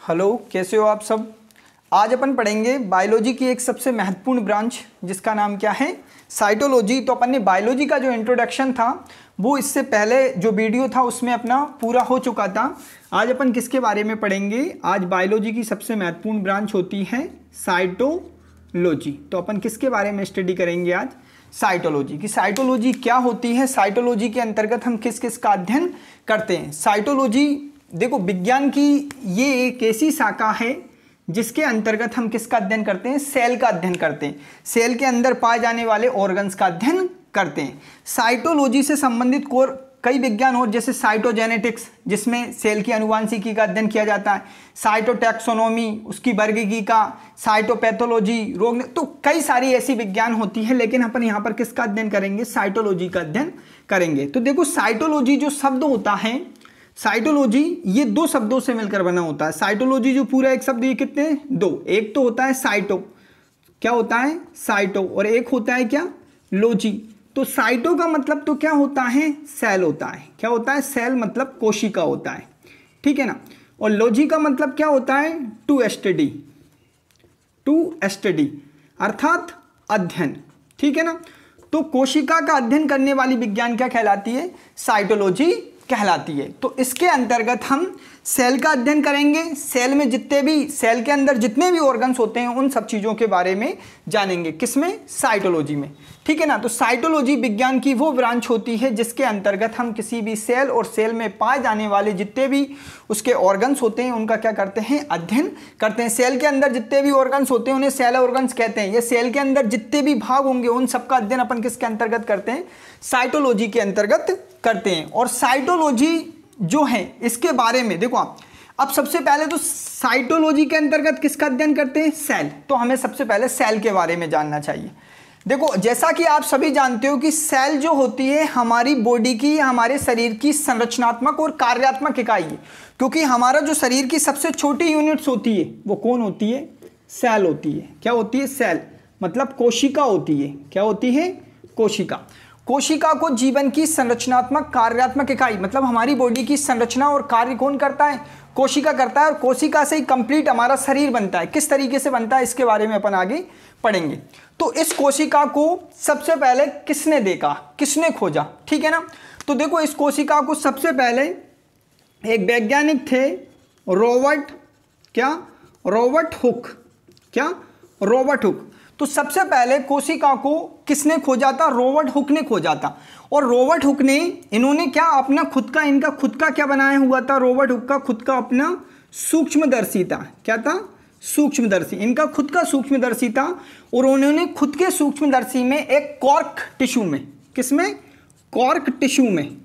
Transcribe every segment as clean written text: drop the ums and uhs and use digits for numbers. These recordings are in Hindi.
हेलो, कैसे हो आप सब। आज अपन पढ़ेंगे बायोलॉजी की एक सबसे महत्वपूर्ण ब्रांच जिसका नाम क्या है, साइटोलॉजी। तो अपन ने बायोलॉजी का जो इंट्रोडक्शन था वो इससे पहले जो वीडियो था उसमें अपना पूरा हो चुका था। आज अपन किसके बारे में पढ़ेंगे, आज बायोलॉजी की सबसे महत्वपूर्ण ब्रांच होती है साइटोलॉजी। तो अपन किसके बारे में स्टडी करेंगे आज, साइटोलॉजी की। साइटोलॉजी क्या होती है, साइटोलॉजी के अंतर्गत हम किस किस का अध्ययन करते हैं। साइटोलॉजी देखो विज्ञान की ये एक ऐसी शाखा है जिसके अंतर्गत हम किसका अध्ययन करते हैं, सेल का अध्ययन करते हैं। सेल के अंदर पाए जाने वाले ऑर्गन्स का अध्ययन करते हैं। साइटोलॉजी से संबंधित कई विज्ञान और जैसे साइटोजेनेटिक्स जिसमें सेल की आनुवांशिकी का अध्ययन किया जाता है, साइटोटैक्सोनॉमी उसकी वर्गीकी, साइटोपैथोलॉजी रोग, तो कई सारी ऐसी विज्ञान होती है, लेकिन अपन यहाँ पर किसका अध्ययन करेंगे, साइटोलॉजी का अध्ययन करेंगे। तो देखो साइटोलॉजी जो शब्द होता है, साइटोलॉजी ये दो शब्दों से मिलकर बना होता है। साइटोलॉजी जो पूरा एक शब्द, ये कितने, दो। एक तो होता है साइटो, क्या होता है साइटो, और एक होता है क्या, लॉजी। तो साइटो का मतलब तो क्या होता है, सेल होता है। क्या होता है, सेल मतलब कोशिका होता है, ठीक है ना। और लॉजी का मतलब क्या होता है, टू स्टडी, टू स्टडी अर्थात अध्ययन, ठीक है ना। तो कोशिका का अध्ययन करने वाली विज्ञान क्या कहलाती है, साइटोलॉजी कहलाती है। तो इसके अंतर्गत हम सेल का अध्ययन करेंगे। सेल में सेल के अंदर जितने भी ऑर्गन्स होते हैं उन सब चीज़ों के बारे में जानेंगे, किसमें, साइटोलॉजी में, ठीक है ना। तो साइटोलॉजी विज्ञान की वो ब्रांच होती है जिसके अंतर्गत हम किसी भी सेल और सेल में पाए जाने वाले जितने भी उसके ऑर्गन्स होते हैं उनका क्या करते हैं, अध्ययन करते हैं। सेल के अंदर जितने भी ऑर्गन्स होते हैं उन्हें सेल ऑर्गन्स कहते हैं। ये सेल के अंदर जितने भी भाग होंगे उन सबका अध्ययन अपन किसके अंतर्गत करते हैं, साइटोलॉजी के अंतर्गत करते हैं। और साइटोलॉजी जो है इसके बारे में देखो आप, अब सबसे पहले तो साइटोलॉजी के अंतर्गत किसका अध्ययन करते हैं, सेल। तो हमें सबसे पहले सेल के बारे में जानना चाहिए। देखो जैसा कि आप सभी जानते हो कि सेल जो होती है हमारी बॉडी की, हमारे शरीर की संरचनात्मक और कार्यात्मक इकाई है। क्योंकि हमारा जो शरीर की सबसे छोटी यूनिट्स होती है वो कौन होती है, सेल होती है। क्या होती है, सेल मतलब कोशिका होती है। क्या होती है, कोशिका। कोशिका को जीवन की संरचनात्मक कार्यात्मक इकाई मतलब हमारी बॉडी की संरचना और कार्य कौन करता है, कोशिका करता है। और कोशिका से ही कंप्लीट हमारा शरीर बनता है। किस तरीके से बनता है इसके बारे में अपन आगे पढ़ेंगे। तो इस कोशिका को सबसे पहले किसने देखा, किसने खोजा, ठीक है ना। तो देखो इस कोशिका को सबसे पहले एक वैज्ञानिक थे, रॉबर्ट हुक। क्या, रॉबर्ट हुक। तो सबसे पहले कोशिका को किसने खोजा था, रॉबर्ट हुक ने खोजा था। और रॉबर्ट हुक ने, इन्होंने क्या अपना इनका खुद का क्या बनाया हुआ था, रॉबर्ट हुक का खुद का अपना सूक्ष्मदर्शी था। क्या था, सूक्ष्मदर्शी। इनका खुद का सूक्ष्मदर्शी था और उन्होंने खुद के सूक्ष्मदर्शी में एक कॉर्क टिश्यू में, किसमें, कॉर्क टिश्यू में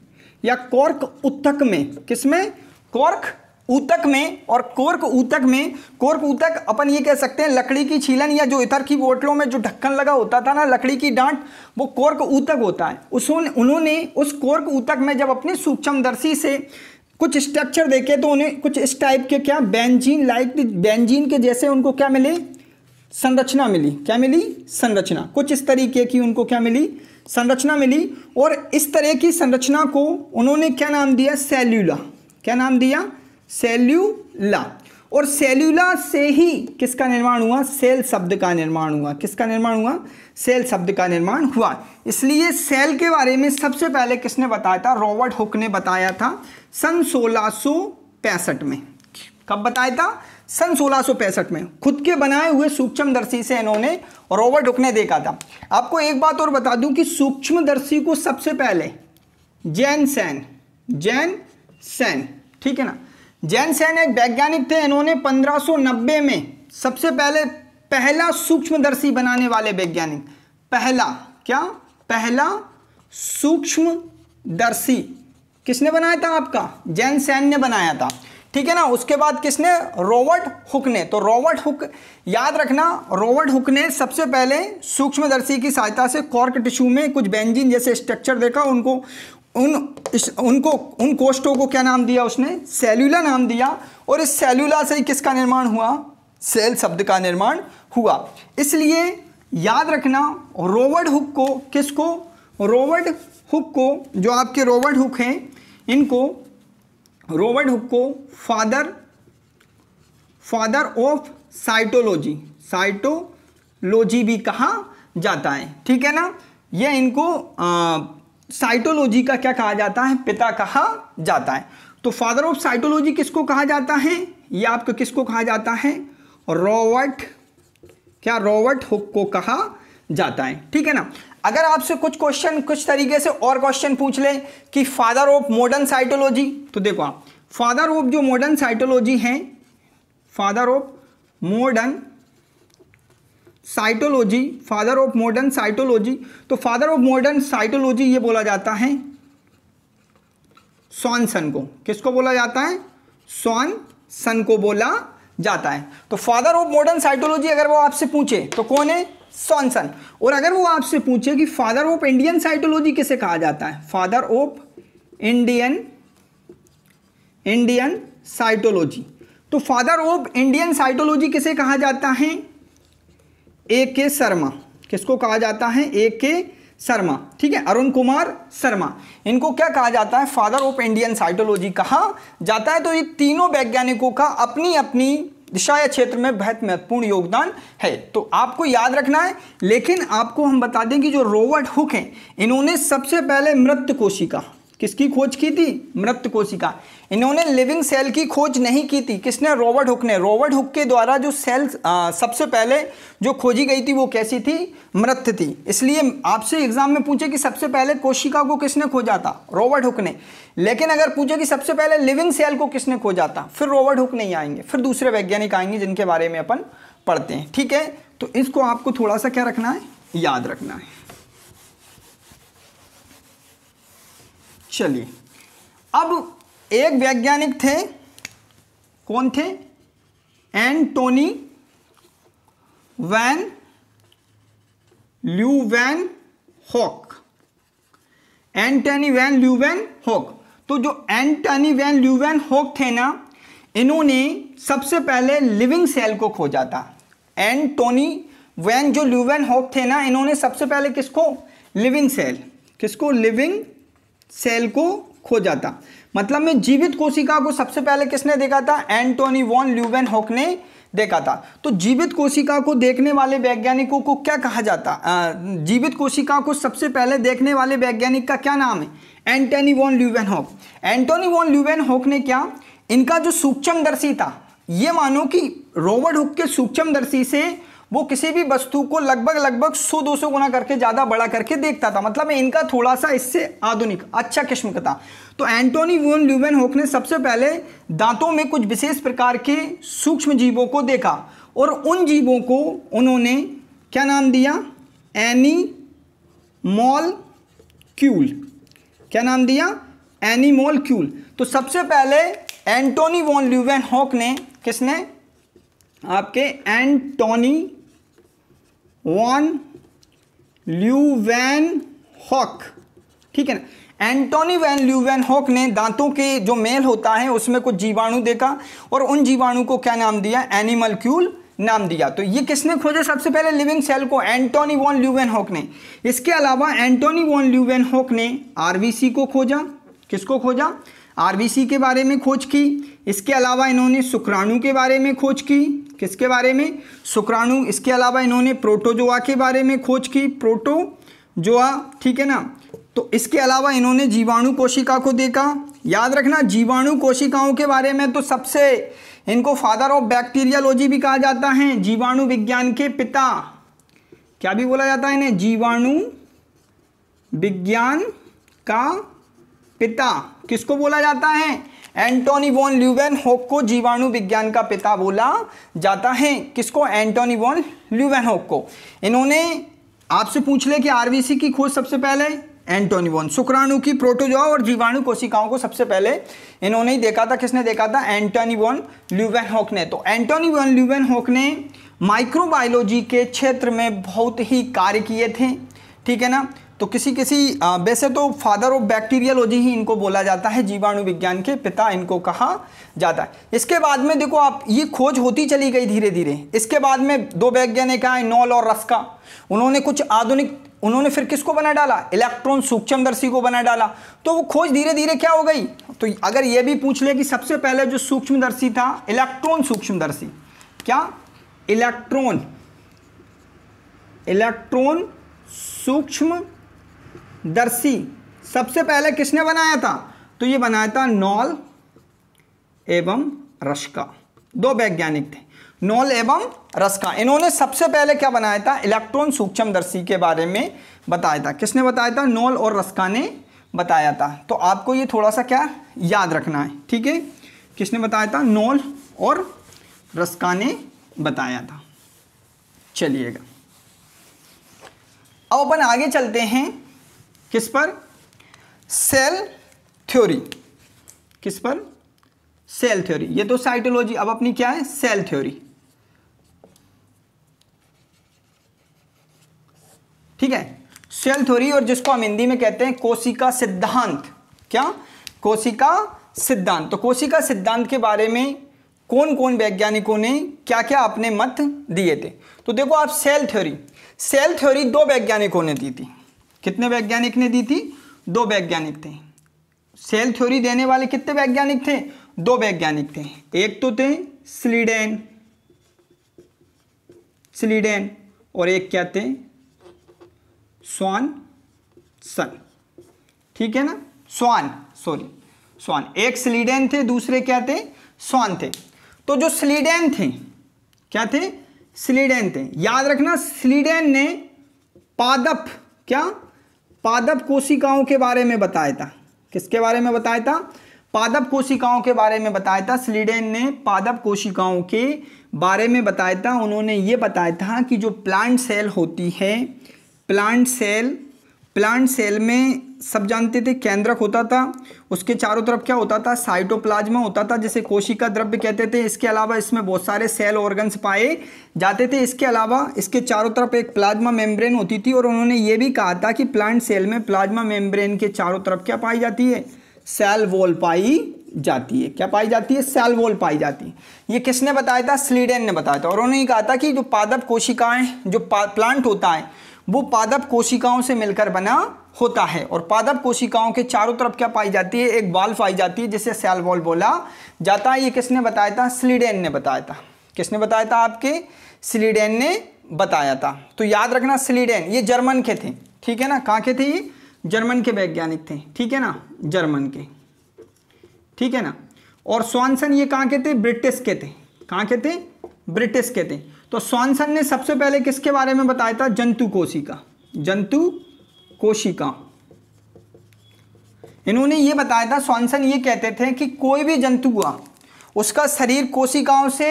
या कॉर्क ऊतक में, किसमें, कॉर्क ऊतक में। और कॉर्क ऊतक अपन ये कह सकते हैं लकड़ी की छीलन या जो इतर की बोतलों में जो ढक्कन लगा होता था ना, लकड़ी की डांट, वो कॉर्क ऊतक होता है। उन्होंने उस कॉर्क ऊतक में जब अपने सूक्ष्मदर्शी से कुछ स्ट्रक्चर देखे तो उन्हें कुछ इस टाइप के, क्या, बेंजीन के जैसे उनको क्या मिले, संरचना मिली। क्या मिली, संरचना। कुछ इस तरीके की उनको क्या मिली, संरचना मिली। और इस तरह की संरचना को उन्होंने क्या नाम दिया, सेल्यूला। क्या नाम दिया, सेल्यूला। और सेल्यूला से ही किसका निर्माण हुआ, सेल शब्द का निर्माण हुआ। किसका निर्माण हुआ, सेल शब्द का निर्माण हुआ। इसलिए सेल के बारे में सबसे पहले किसने बताया था, रॉबर्ट हुक ने बताया था सन 1665 में। कब बताया था, सन 1665 में। खुद के बनाए हुए सूक्ष्मदर्शी से इन्होंने, रॉबर्ट हुक ने देखा था। आपको एक बात और बता दूं कि सूक्ष्मदर्शी को सबसे पहले जैनसेन, ठीक है ना, जैनसेन एक वैज्ञानिक थे। इन्होंने 1590 में सबसे पहला सूक्ष्मदर्शी बनाने वाले वैज्ञानिक, पहला सूक्ष्मदर्शी किसने बनाया था, आपका जैनसेन ने बनाया था, ठीक है ना। उसके बाद किसने, रॉबर्ट हुक ने। तो रॉबर्ट हुक, याद रखना, रॉबर्ट हुक ने सबसे पहले सूक्ष्मदर्शी की सहायता से कॉर्क टिश्यू में कुछ बेंजीन जैसे स्ट्रक्चर देखा, उन कोष्ठों को क्या नाम दिया उसने, सेल्यूला नाम दिया। और इस सेल्यूला से ही किसका निर्माण हुआ, सेल शब्द का निर्माण हुआ। इसलिए याद रखना रॉबर्ट हुक को, किसको, रॉबर्ट हुक को, जो आपके रॉबर्ट हुक हैं, इनको रॉबर्ट हुक को फादर ऑफ साइटोलॉजी, साइटोलॉजी भी कहा जाता है, ठीक है ना। यह इनको साइटोलॉजी का क्या कहा जाता है, पिता कहा जाता है। तो फादर ऑफ साइटोलॉजी किसको कहा जाता है, ये आपको किसको कहा जाता है, रॉबर्ट हुक को कहा जाता है, ठीक है ना। अगर आपसे कुछ क्वेश्चन कुछ तरीके से और क्वेश्चन पूछ ले कि फादर ऑफ मॉडर्न साइटोलॉजी, तो देखो आप फादर ऑफ जो मॉडर्न साइटोलॉजी है, father of modern cytology, father of modern cytology, तो फादर ऑफ मॉडर्न साइटोलॉजी ये बोला जाता है सॉनसन को। किसको बोला जाता है, सॉनसन को बोला जाता है। तो फादर ऑफ मॉडर्न साइटोलॉजी अगर वो आपसे पूछे तो कौन है, सॉनसन। और अगर वो आपसे पूछे कि फादर ऑफ इंडियन साइटोलॉजी किसे कहा जाता है, फादर ऑफ इंडियन साइटोलॉजी, तो फादर ऑफ इंडियन साइटोलॉजी किसे कहा जाता है, A.K. शर्मा। किसको कहा जाता है, A.K. शर्मा, ठीक है, अरुण कुमार शर्मा, इनको क्या कहा जाता है, फादर ऑफ इंडियन साइटोलॉजी कहा जाता है। तो ये तीनों वैज्ञानिकों का अपनी अपनी दिशा या क्षेत्र में बहुत महत्वपूर्ण योगदान है, तो आपको याद रखना है। लेकिन आपको हम बता दें कि जो रॉबर्ट हुक हैं, इन्होंने सबसे पहले मृत कोशिका, किसकी खोज की थी, मृत कोशिका। इन्होंने लिविंग सेल की खोज नहीं की थी, किसने, रॉबर्ट हुक ने। रॉबर्ट हुक के द्वारा जो सेल सबसे पहले जो खोजी गई थी वो कैसी थी, मृत थी। इसलिए आपसे एग्जाम में पूछे कि सबसे पहले कोशिका को किसने खोजा था, रॉबर्ट हुक ने। लेकिन अगर पूछे कि सबसे पहले लिविंग सेल को किसने खोजा था, फिर रॉबर्ट हुक नहीं आएंगे, फिर दूसरे वैज्ञानिक आएंगे जिनके बारे में अपन पढ़ते हैं, ठीक है। तो इसको आपको थोड़ा सा क्या रखना है, याद रखना है। चलिए, अब एक वैज्ञानिक थे, कौन थे, Antonie van Leeuwenhoek, Antonie van Leeuwenhoek. तो जो एंटोनी वैन ल्यूवेनहॉक थे ना, इन्होंने सबसे पहले लिविंग सेल को खोजा था। एंटोनी वैन जो ल्यूवेनहॉक थे ना, इन्होंने सबसे पहले किसको, लिविंग सेल, किसको, लिविंग सेल को खोजा था। मतलब में जीवित कोशिका को सबसे पहले किसने देखा था, एंटोनी वॉन ल्यूवेनहॉक ने देखा था। तो जीवित कोशिका को देखने वाले वैज्ञानिकों को क्या कहा जाता, जीवित कोशिका को सबसे पहले देखने वाले वैज्ञानिक का क्या नाम है, Antony von Leeuwenhoek. Antony von Leeuwenhoek ने क्या, इनका जो सूक्ष्मदर्शी था, ये मानो कि रॉबर्ट हुक के सूक्ष्मदर्शी से वो किसी भी वस्तु को लगभग 100-200 गुना करके ज़्यादा बड़ा करके देखता था। मतलब इनका थोड़ा सा इससे आधुनिक अच्छा किस्म का था। तो एंटोनी वॉन ल्यूवेनहॉक ने सबसे पहले दांतों में कुछ विशेष प्रकार के सूक्ष्म जीवों को देखा और उन जीवों को उन्होंने क्या नाम दिया, एनीमोलक्यूल। क्या नाम दिया, एनीमोलक्यूल। तो सबसे पहले एंटोनी वॉन ल्यूवेनहॉक ने, किसने, आपके एंटोनी वॉन ल्यूवेनहॉक, ठीक है ना। एंटोनी वैन ल्यूवेनहॉक ने दांतों के जो मेल होता है उसमें कुछ जीवाणु देखा और उन जीवाणु को क्या नाम दिया, एनिमलक्यूल नाम दिया। तो ये किसने खोजा सबसे पहले, लिविंग सेल को, एंटोनी वॉन ल्यूवेनहॉक ने। इसके अलावा एंटोनी वॉन ल्यूवेनहॉक ने आरबीसी को खोजा। किसको खोजा, आरबीसी के बारे में खोज की। इसके अलावा इन्होंने शुक्राणु के बारे में खोज की। किसके बारे में, शुक्राणु। इसके अलावा इन्होंने प्रोटोजोआ के बारे में खोज की, प्रोटोजोआ, ठीक है ना। तो इसके अलावा इन्होंने जीवाणु कोशिका को देखा। याद रखना, जीवाणु कोशिकाओं के बारे में तो सबसे इनको फादर ऑफ बैक्टीरियोलॉजी भी कहा जाता है, जीवाणु विज्ञान के पिता। क्या भी बोला जाता है इन्हें, जीवाणु विज्ञान का पिता। किसको बोला जाता है, एंटोनी वॉन ल्यूवेनहॉक को जीवाणु विज्ञान का पिता बोला जाता है। किसको, एंटोनी वॉन ल्यूवेनहॉक को। इन्होंने आपसे पूछ ले कि आरबीसी की खोज सबसे पहले एंटोनी वॉन, शुक्राणु की, प्रोटोजोआ और जीवाणु कोशिकाओं को सबसे पहले इन्होंने ही देखा था। किसने देखा था, एंटोनी वॉन ल्यूवेनहॉक ने। तो एंटोनी वॉन ल्यूवेनहॉक ने माइक्रोबायोलॉजी के क्षेत्र में बहुत ही कार्य किए थे, ठीक है ना। तो किसी वैसे तो फादर ऑफ बैक्टीरियोलॉजी ही इनको बोला जाता है, जीवाणु विज्ञान के पिता इनको कहा जाता है। इसके बाद में देखो आप, ये खोज होती चली गई धीरे धीरे। इसके बाद में दो वैज्ञानिक आए, नॉल और रस्का। उन्होंने कुछ आधुनिक उन्होंने फिर किसको बना डाला, इलेक्ट्रॉन सूक्ष्मदर्शी को बना डाला। तो वो खोज धीरे धीरे क्या हो गई। तो अगर ये भी पूछ ले कि सबसे पहले जो सूक्ष्मदर्शी था इलेक्ट्रॉन सूक्ष्मदर्शी, क्या इलेक्ट्रॉन सूक्ष्मदर्शी सबसे पहले किसने बनाया था, तो ये बनाया था नॉल एवं रस्का, दो वैज्ञानिक थे, नॉल एवं रस्का। इन्होंने सबसे पहले क्या बनाया था, इलेक्ट्रॉन सूक्ष्मदर्शी के बारे में बताया था। किसने बताया था, नॉल और रस्का ने बताया था। तो आपको ये थोड़ा सा क्या याद रखना है, ठीक है। किसने बताया था, नॉल और रस्का ने बताया था। चलिएगा अब अपन आगे चलते हैं किस पर, सेल थ्योरी। किस पर, सेल थ्योरी। ये तो साइटोलॉजी, अब अपनी क्या है, सेल थ्योरी, ठीक है। सेल थ्योरी, और जिसको हम हिंदी में कहते हैं कोशिका सिद्धांत। क्या, कोशिका सिद्धांत। तो कोशिका सिद्धांत के बारे में कौन कौन वैज्ञानिकों ने क्या क्या अपने मत दिए थे। तो देखो आप, सेल थ्योरी दो वैज्ञानिकों ने दी थी। कितने वैज्ञानिक ने दी थी, दो वैज्ञानिक थे। सेल थ्योरी देने वाले कितने वैज्ञानिक थे, दो वैज्ञानिक थे। एक तो थे स्लीडेन और एक क्या थे, स्वानसन, ठीक है ना, स्वान। एक स्लीडेन थे, दूसरे क्या थे, स्वान थे। तो जो स्लीडेन थे, क्या थे, स्लीडेन थे। याद रखना, स्लीडेन ने पादप कोशिकाओं के बारे में बताया था। किसके बारे में बताया था, पादप कोशिकाओं के बारे में बताया था। स्लीडेन ने पादप कोशिकाओं के बारे में बताया था। उन्होंने ये बताया था कि जो प्लांट सेल होती है, प्लांट सेल में सब जानते थे केंद्रक होता था, उसके चारों तरफ क्या होता था, साइटोप्लाज्मा होता था, जिसे कोशिका द्रव्य कहते थे। इसके अलावा इसमें बहुत सारे सेल ऑर्गन्स पाए जाते थे। इसके अलावा इसके चारों तरफ एक प्लाज्मा मेम्ब्रेन होती थी। और उन्होंने ये भी कहा था कि प्लांट सेल में प्लाज्मा मेम्ब्रेन के चारों तरफ क्या पाई जाती है, सेल वॉल पाई जाती है। क्या पाई जाती है, सेल वॉल पाई जाती है। ये किसने बताया था, स्लीडेन ने बताया था। और उन्होंने कहा था कि जो पादप कोशिकाएं, जो प्लांट होता है वो पादप कोशिकाओं से मिलकर बना होता है। और पादप कोशिकाओं के चारों तरफ क्या पाई जाती है, एक वॉल पाई जाती है, जिसे सेल वॉल बोला जाता है। ये किसने बताया था, स्लीडेन ने बताया था। किसने बताया था, आपके स्लीडेन ने बताया था। तो याद रखना, स्लीडेन ये जर्मन के थे, ठीक है ना। कहाँ के थे ये, जर्मन के वैज्ञानिक थे, ठीक है ना, जर्मन के, ठीक है ना। और स्वानसन ये कहाँ के थे, ब्रिटिश के थे। कहाँ के थे, ब्रिटिश के थे। तो स्वानसन ने सबसे पहले किसके बारे में बताया था, जंतु कोशिका। इन्होंने ये बताया था, स्वानसन ये कहते थे कि कोई भी जंतु हुआ उसका शरीर कोशिकाओं से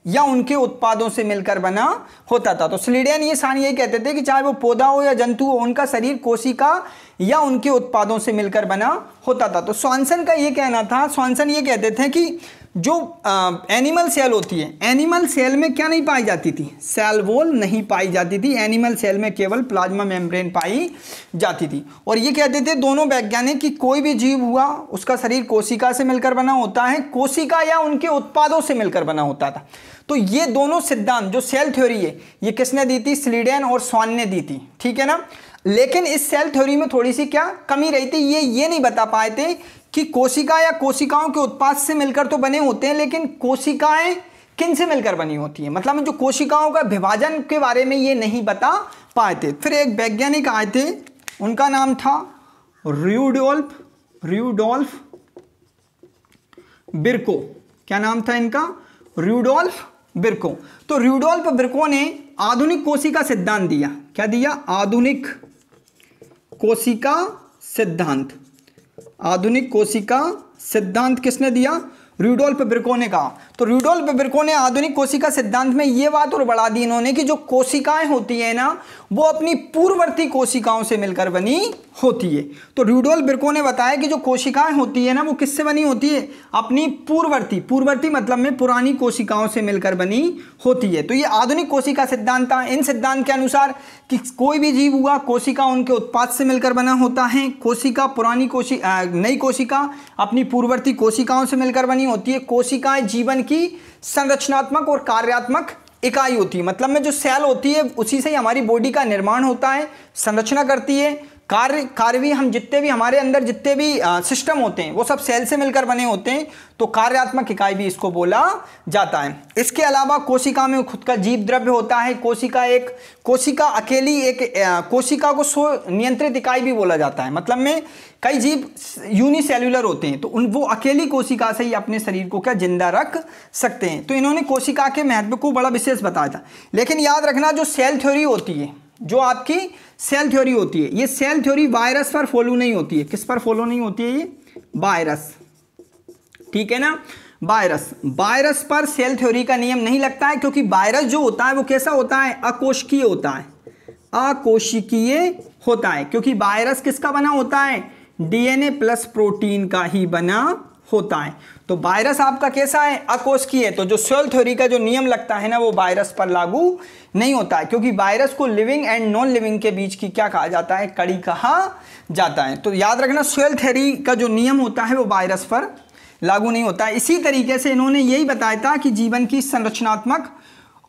या उनके उत्पादों से मिलकर बना होता था। तो स्लीडेन ये सारी यही कहते थे कि चाहे वो पौधा हो या जंतु हो, उनका शरीर कोशिका या उनके उत्पादों से मिलकर बना होता था। तो स्वानसन का ये कहना था, स्वानसन ये कहते थे कि जो एनिमल सेल होती है, एनिमल सेल में क्या नहीं पाई जाती थी, सेल वॉल नहीं पाई जाती थी। एनिमल सेल में केवल प्लाज्मा मेम्ब्रेन पाई जाती थी। और ये कहते थे दोनों वैज्ञानिक कि कोई भी जीव हुआ उसका शरीर कोशिका से मिलकर बना होता है, कोशिका या उनके उत्पादों से मिलकर बना होता था। तो ये दोनों सिद्धांत, जो सेल थ्योरी है, ये किसने दी थी, स्लीडेन और स्वान ने दी थी, ठीक है ना। लेकिन इस सेल थ्योरी में थोड़ी सी क्या कमी रही थी, ये नहीं बता पाए थे कि कोशिका या कोशिकाओं के उत्पाद से मिलकर तो बने होते हैं, लेकिन कोशिकाएं किन से मिलकर बनी होती हैं, मतलब जो कोशिकाओं का विभाजन के बारे में ये नहीं बता पाए थे। फिर एक वैज्ञानिक आए थे, उनका नाम था र्यूडोल्फ बिर्को। क्या नाम था इनका, र्यूडोल्फ बिर्को। तो र्यूडोल्फ बिर्को ने आधुनिक कोशिका सिद्धांत दिया। क्या दिया, आधुनिक कोशिका सिद्धांत। आधुनिक कोशिका सिद्धांत किसने दिया, र्यूडोल्फ बिर्को ने कहा। तो र्यूडोल्फ बिर्को ने आधुनिक कोशिका सिद्धांत में ये बात और बढ़ा दी इन्होंने कि जो कोशिकाएं होती है ना, वो अपनी पूर्ववर्ती कोशिकाओं से मिलकर बनी होती है। तो र्यूडोल्फ बिर्को ने बताया कि जो कोशिकाएं होती है ना, वो किससे बनी होती है, अपनी पूर्ववर्ती मतलब में पुरानी कोशिकाओं से मिलकर बनी होती है। तो ये आधुनिक कोशिका सिद्धांत था। इन सिद्धांत के अनुसार कि कोई भी जीव हुआ, कोशिका उनके उत्पाद से मिलकर बना होता है। कोशिका नई कोशिका अपनी पूर्ववर्ती कोशिकाओं से मिलकर बनी होती है। कोशिकाएं जीवन की संरचनात्मक और कार्यात्मक इकाई होती है, मतलब में जो सेल होती है उसी से ही हमारी बॉडी का निर्माण होता है, संरचना करती है। कार्य भी, हम जितने भी हमारे अंदर जितने भी सिस्टम होते हैं वो सब सेल से मिलकर बने होते हैं, तो कार्यात्मक इकाई भी इसको बोला जाता है। इसके अलावा कोशिका में खुद का जीव द्रव्य होता है। कोशिका अकेली एक कोशिका को स्व नियंत्रित इकाई भी बोला जाता है, मतलब में कई जीव यूनिसेल्युलर होते हैं तो वो अकेली कोशिका से ही अपने शरीर को क्या जिंदा रख सकते हैं। तो इन्होंने कोशिका के महत्व को बड़ा विशेष बताया था। लेकिन याद रखना, जो सेल थ्योरी होती है, जो आपकी सेल थ्योरी होती है, ये सेल थ्योरी वायरस पर फॉलो नहीं होती है। किस पर फॉलो नहीं होती है? ये वायरस, ठीक है ना, वायरस पर सेल थ्योरी का नियम नहीं लगता है, क्योंकि वायरस जो होता है वो कैसा होता है? अकोशिकीय होता है, अकोशिकीय होता है, क्योंकि वायरस किसका बना होता है? डीएनए प्लस प्रोटीन का ही बना होता है। तो वायरस आपका कैसा है? अकोशिकीय। तो जो सेल थ्योरी का जो नियम लगता है ना, वो वायरस पर लागू नहीं होता है, क्योंकि वायरस को लिविंग एंड नॉन लिविंग के बीच की क्या कहा जाता है? कड़ी कहा जाता है। तो याद रखना, सेल थ्योरी का जो नियम होता है वो वायरस पर लागू नहीं होता है। इसी तरीके से इन्होंने यही बताया था कि जीवन की संरचनात्मक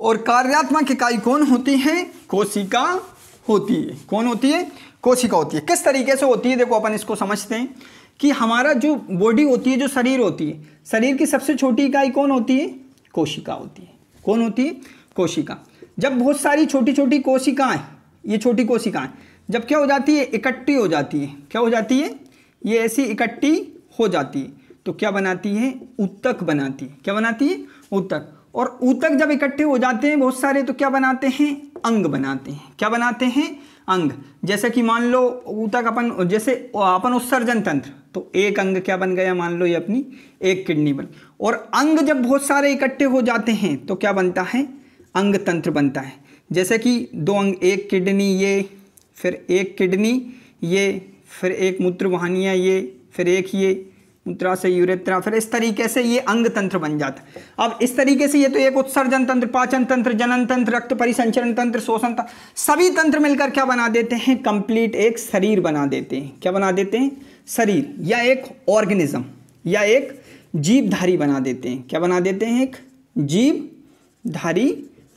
और कार्यात्मक इकाई कौन होती है? कोशिका होती है। कौन होती है? कोशिका होती है। किस तरीके से होती है? देखो अपन इसको समझते हैं कि हमारा जो बॉडी होती है, जो शरीर होती है, शरीर की सबसे छोटी इकाई कौन होती है? कोशिका होती है। कौन होती है? कोशिका। जब बहुत सारी छोटी छोटी कोशिकाएं, ये छोटी कोशिकाएं जब क्या हो जाती है? इकट्ठी हो जाती है। क्या हो जाती है? ये ऐसी इकट्ठी हो जाती है तो क्या बनाती है? ऊतक बनाती है। क्या बनाती है? ऊतक। और ऊतक जब इकट्ठे हो जाते हैं बहुत सारे तो क्या बनाते हैं? अंग बनाते हैं। क्या बनाते हैं? अंग। जैसे कि मान लो ऊतक अपन, जैसे अपन उत्सर्जन तंत्र, तो एक अंग क्या बन गया? मान लो ये अपनी एक किडनी बन। और अंग जब बहुत सारे इकट्ठे हो जाते हैं तो क्या बनता है? अंग तंत्र बनता है। जैसे कि दो अंग, एक किडनी ये, फिर एक किडनी ये, फिर एक मूत्रवाहिनियाँ ये, फिर एक ये मूत्राशय यूरेथ्रा, फिर इस तरीके से ये अंग तंत्र बन जाता है। अब इस तरीके से ये तो एक उत्सर्जन तंत्र, पाचन तंत्र, जनन तंत्र, रक्त परिसंचरण तंत्र, शोषण तंत्र, सभी तंत्र मिलकर क्या बना देते हैं? कंप्लीट एक शरीर बना देते हैं। क्या बना देते हैं? शरीर, या एक ऑर्गेनिज्म, या एक जीवधारी बना देते हैं। क्या बना देते हैं? एक जीवधारी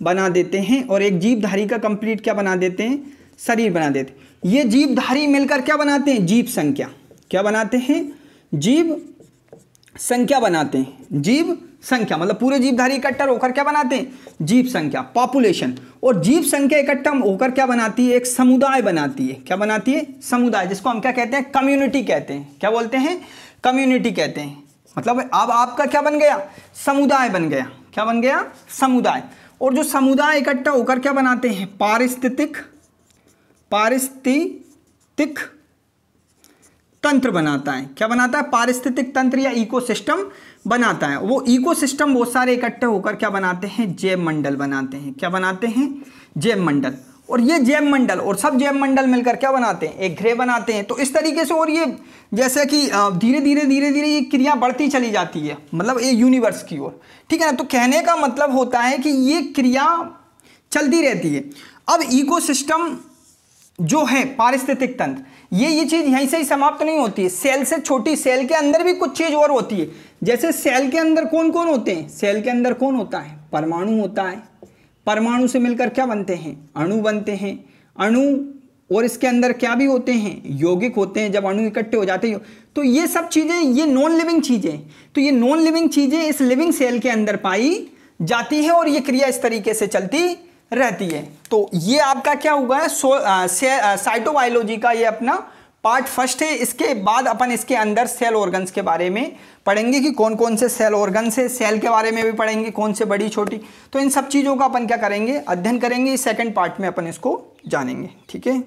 बना देते हैं। और एक जीवधारी का कंप्लीट क्या बना देते हैं? शरीर बना देते हैं। ये जीवधारी मिलकर क्या बनाते हैं? जीव संख्या। क्या बनाते हैं? जीव संख्या बनाते हैं। जीव संख्या मतलब पूरे जीवधारी इकट्ठा होकर क्या बनाते हैं? जीव संख्या, पॉपुलेशन। और जीव संख्या इकट्ठा होकर क्या बनाती है? एक समुदाय बनाती है। क्या बनाती है? समुदाय, जिसको हम क्या कहते हैं? कम्युनिटी कहते हैं। क्या बोलते हैं? कम्युनिटी कहते हैं। मतलब अब आपका क्या बन गया? समुदाय बन गया। क्या बन गया? समुदाय। और जो समुदाय इकट्ठा होकर क्या बनाते हैं? पारिस्थितिक तंत्र बनाता है। क्या बनाता है? पारिस्थितिक तंत्र या इकोसिस्टम बनाता है। वो इकोसिस्टम बहुत सारे इकट्ठे होकर क्या बनाते हैं? जैव मंडल बनाते हैं। क्या बनाते हैं? जैव मंडल। और ये जैव मंडल और सब जैव मंडल मिलकर क्या बनाते हैं? एक ग्रह बनाते हैं। तो इस तरीके से, और ये जैसे कि धीरे धीरे ये क्रिया बढ़ती चली जाती है, मतलब ये यूनिवर्स की ओर, ठीक है ना। तो कहने का मतलब होता है कि ये क्रिया चलती रहती है। अब इकोसिस्टम जो है, पारिस्थितिक तंत्र, ये चीज यहीं से ही समाप्त नहीं होती है। सेल से छोटी, सेल के अंदर भी कुछ चीज और होती है। जैसे सेल के अंदर कौन कौन होते हैं? सेल के अंदर कौन होता है? परमाणु होता है। परमाणु से मिलकर क्या बनते हैं? अणु बनते हैं। अणु, और इसके अंदर क्या भी होते हैं? यौगिक होते हैं। जब अणु इकट्ठे हो जाते हैं तो ये सब चीजें, ये नॉन लिविंग चीजें, तो ये नॉन लिविंग चीजें इस लिविंग सेल के अंदर पाई जाती है और ये क्रिया इस तरीके से चलती रहती है। तो ये आपका क्या हुआ है? साइटोबायोलॉजी का ये अपना पार्ट फर्स्ट है। इसके बाद अपन इसके अंदर सेल ऑर्गन्स के बारे में पढ़ेंगे कि कौन कौन से सेल ऑर्गन्स है। सेल के बारे में भी पढ़ेंगे, कौन से बड़ी छोटी, तो इन सब चीज़ों का अपन क्या करेंगे? अध्ययन करेंगे। सेकंड पार्ट में अपन इसको जानेंगे। ठीक है।